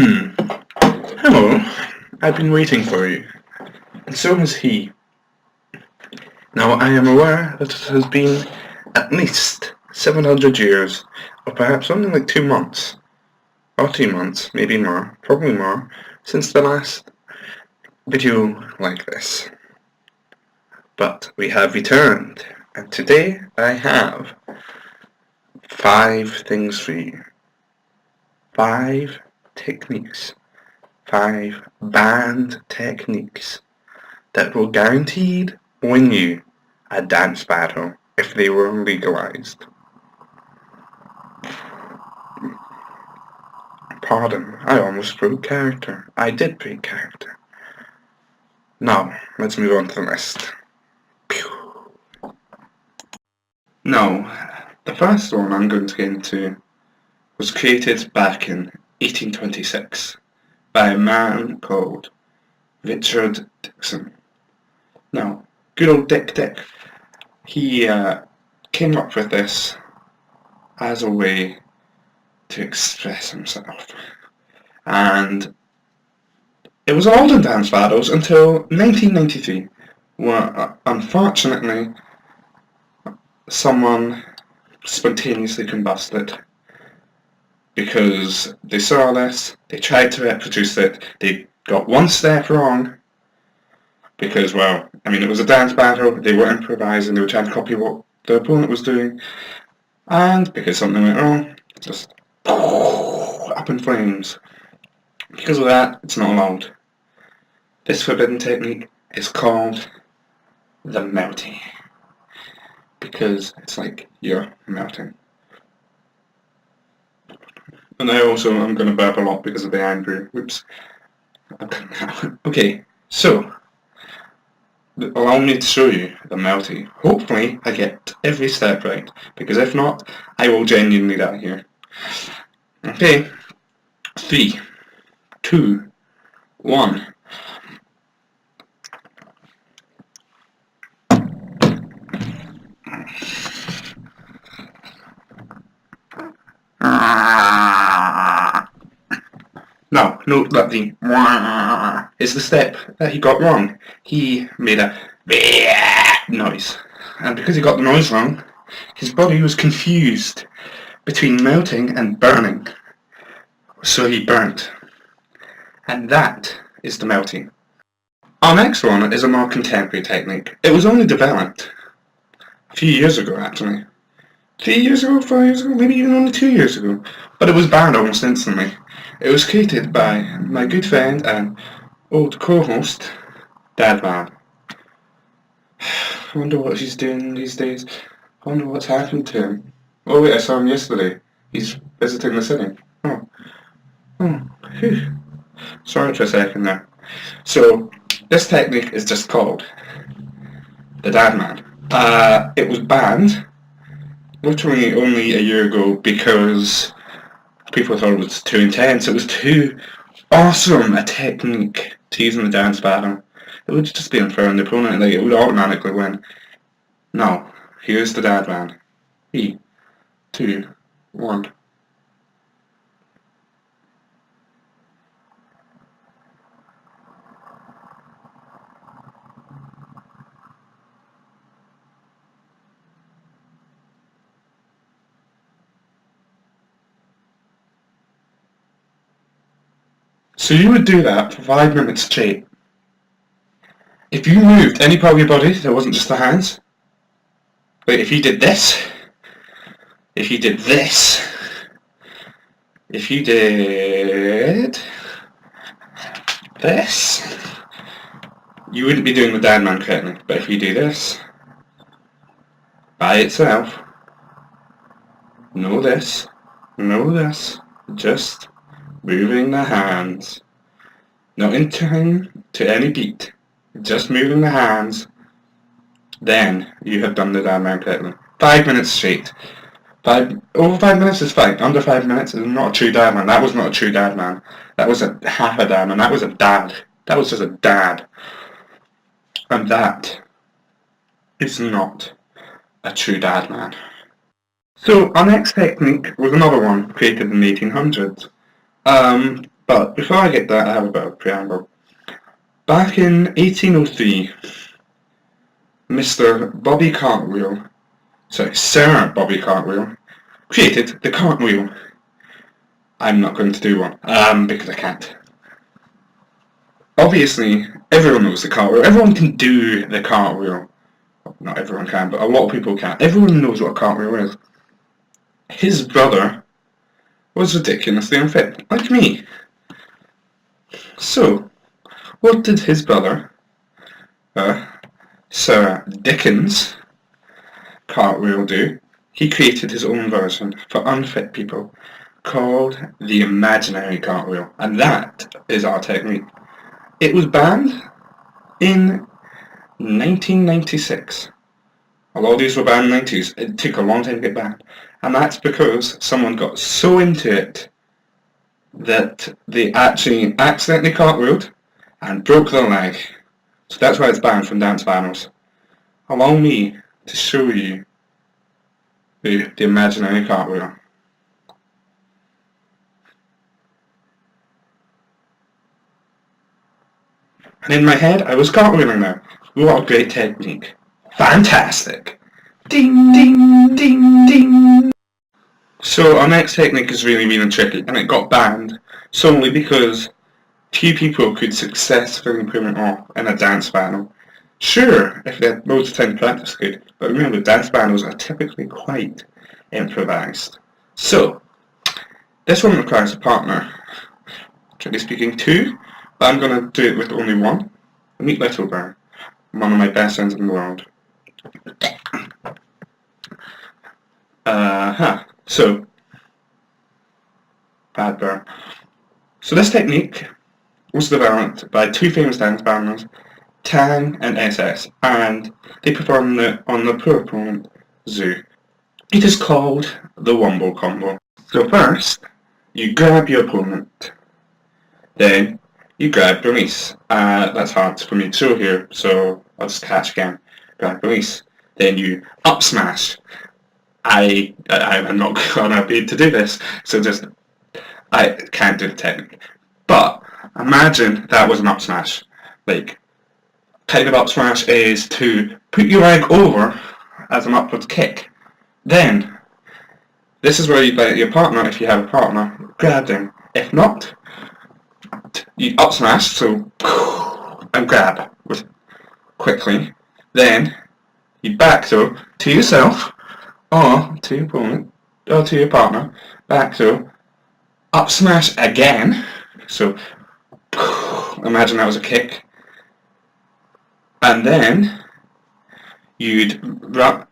Hello, I've been waiting for you, and so has he. Now I am aware that it has been at least 700 years, or perhaps only like 2 months, or 2 months, maybe more, probably more, since the last video like this. But we have returned, and today I have 5 things for you. 5 techniques. 5 banned techniques that will guaranteed win you a dance battle if they were legalized. Pardon, I almost broke character. I did break character. Now, let's move on to the list. Now, the first one I'm going to get into was created back in 1826 by a man called Richard Dixon. Now, good old Dick, he came up with this as a way to express himself. And it was allowed in dance battles until 1993, where unfortunately someone spontaneously combusted because they saw this, they tried to reproduce it, they got one step wrong because, well, I mean, it was a dance battle, they were improvising, they were trying to copy what the opponent was doing, and because something went wrong, just up in flames. Because of that, it's not allowed. This forbidden technique is called the melting, because it's like you're melting. And I also am going to burp a lot because of the angry. Whoops. Okay, so allow me to show you the melty. Hopefully I get every step right, because if not, I will genuinely die here. Okay, 3, 2, 1. Now, note that the is the step that he got wrong. He made a noise. And because he got the noise wrong, his body was confused between melting and burning. So he burnt. And that is the melting. Our next one is a more contemporary technique. It was only developed a few years ago, actually. 3 years ago, 4 years ago, maybe even only 2 years ago. But it was banned almost instantly. It was created by my good friend and old co-host, Dadman. I wonder what he's doing these days. I wonder what's happened to him. Oh wait, I saw him yesterday. He's visiting the city. Oh, phew. Sorry for a second there. So, this technique is just called the Dadman. It was banned literally only a year ago because people thought it was too intense. It was too awesome a technique to use in the dance battle. It would just be unfair on the opponent, like it would automatically win. Now, here's the dad man. 3, 2, 1. So you would do that for 5 minutes straight. If you moved any part of your body that wasn't just the hands, like if you did this, if you did this, if you did this, you wouldn't be doing the dad man correctly. But if you do this by itself, no this, just moving the hands, not in time to any beat, just moving the hands, then you have done the dad man correctly. 5 minutes straight. Over 5 minutes is fine. Under 5 minutes is not a true dad man. That was not a true dad man. That was a half a dad man. That was a dad. That was just a dad. And that is not a true dad man. So our next technique was another one created in the 1800s But before I get that, I have a bit of preamble. Back in 1803, Sir Bobby Cartwheel, created the cartwheel. I'm not going to do one, because I can't. Obviously, everyone knows the cartwheel. Everyone can do the cartwheel. Not everyone can, but a lot of people can. Everyone knows what a cartwheel is. His brother was ridiculously unfit, like me. So, what did his brother, Sir Dickens Cartwheel, do? He created his own version for unfit people called the imaginary cartwheel, and that is our technique. It was banned in 1996. A lot of these were banned in the 90s. It took a long time to get banned, and that's because someone got so into it that they actually accidentally cartwheeled and broke their leg. So that's why it's banned from dance battles. Allow me to show you the imaginary cartwheel. And in my head, I was cartwheeling now. What a great technique. Fantastic. Ding, ding, ding, ding. So our next technique is really, really tricky, and it got banned solely because few people could successfully pull it off in a dance battle. Sure, if they had loads of time to practice, good, but remember, dance battles are typically quite improvised. So, this one requires a partner. Strictly speaking, two, but I'm going to do it with only one. Meet Little Bear, one of my best friends in the world. So, Bad Bear. So this technique was developed by two famous dance banners, Tang and SS, and they performed it on the poor opponent, Zoo. It is called the Wombo Combo. So first, you grab your opponent, then you grab release. That's hard for me to show here, so I'll just catch again. Grab release. Then you up smash. I'm not gonna be able to do this, so I can't do the technique. But imagine that was an up smash. Like, kind of up smash is to put your leg over as an upwards kick. Then, this is where you let your partner, if you have a partner, grab them. If not, you up smash, so, and grab quickly. Then, you back throw to yourself, or to your opponent, or to your partner, back throw, up smash again, so imagine that was a kick, and then you'd grab,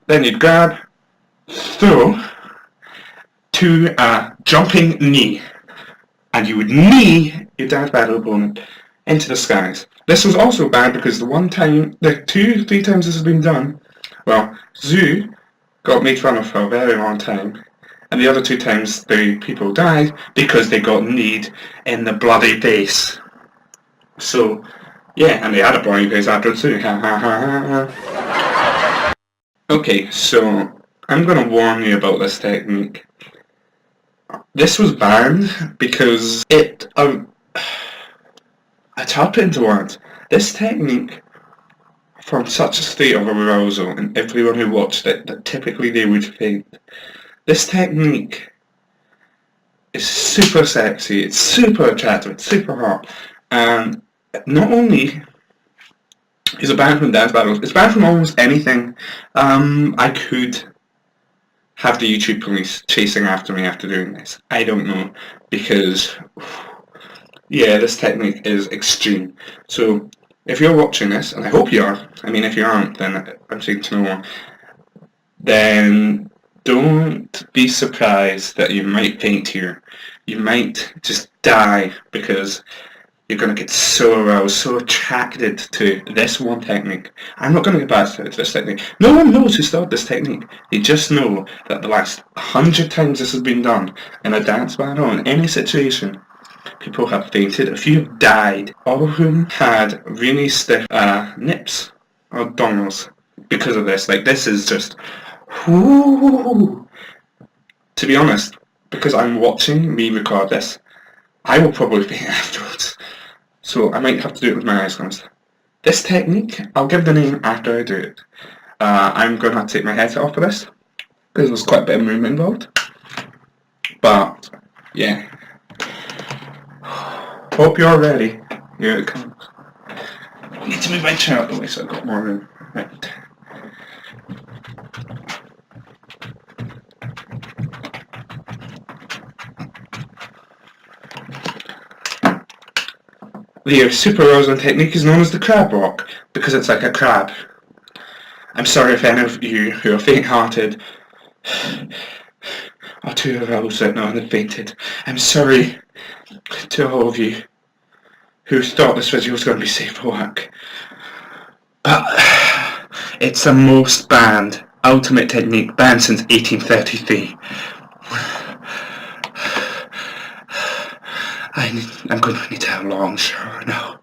throw to a jumping knee, and you would knee your dance battle opponent into the skies. This was also bad because the 2-3 times this has been done, well, Zoo got made fun of for a very long time, and the other 2 times the people died because they got kneed in the bloody face. So, yeah, and they had a bloody face after too. Okay, so I'm going to warn you about this technique. This was banned because it's hard to put into words. This technique, from such a state of arousal, and everyone who watched it, that typically they would faint. This technique is super sexy, it's super attractive, it's super hot, and not only is it banned from dance battles, it's banned from almost anything. I could have the YouTube police chasing after me after doing this. I don't know, because, yeah, this technique is extreme. So, if you're watching this, and I hope you are, I mean, if you aren't, then I'm saying to no one, then don't be surprised that you might faint here. You might just die because you're going to get so aroused, so attracted to this one technique. I'm not going to get back to this technique. No one knows who started this technique. They just know that the last 100 times this has been done in a dance battle, in any situation, people have fainted, a few have died, all of whom had really stiff nips or dongles because of this. Like, this is just, whoo. To be honest, because I'm watching me record this, I will probably faint afterwards. So I might have to do it with my eyes closed. This technique, I'll give the name after I do it. I'm going to have to take my headset off for this, because there's quite a bit of movement involved. But, yeah. Hope you're ready. Here it comes. I need to move my chair out of the way so I've got more room. Right. The super Roseland technique is known as the crab walk, because it's like a crab. I'm sorry if any of you who are faint-hearted are too aroused right now and have fainted. I'm sorry to all of you who thought this video was going to be safe for work. But it's the most banned ultimate technique, banned since 1833. I'm going to need to have a long shower now.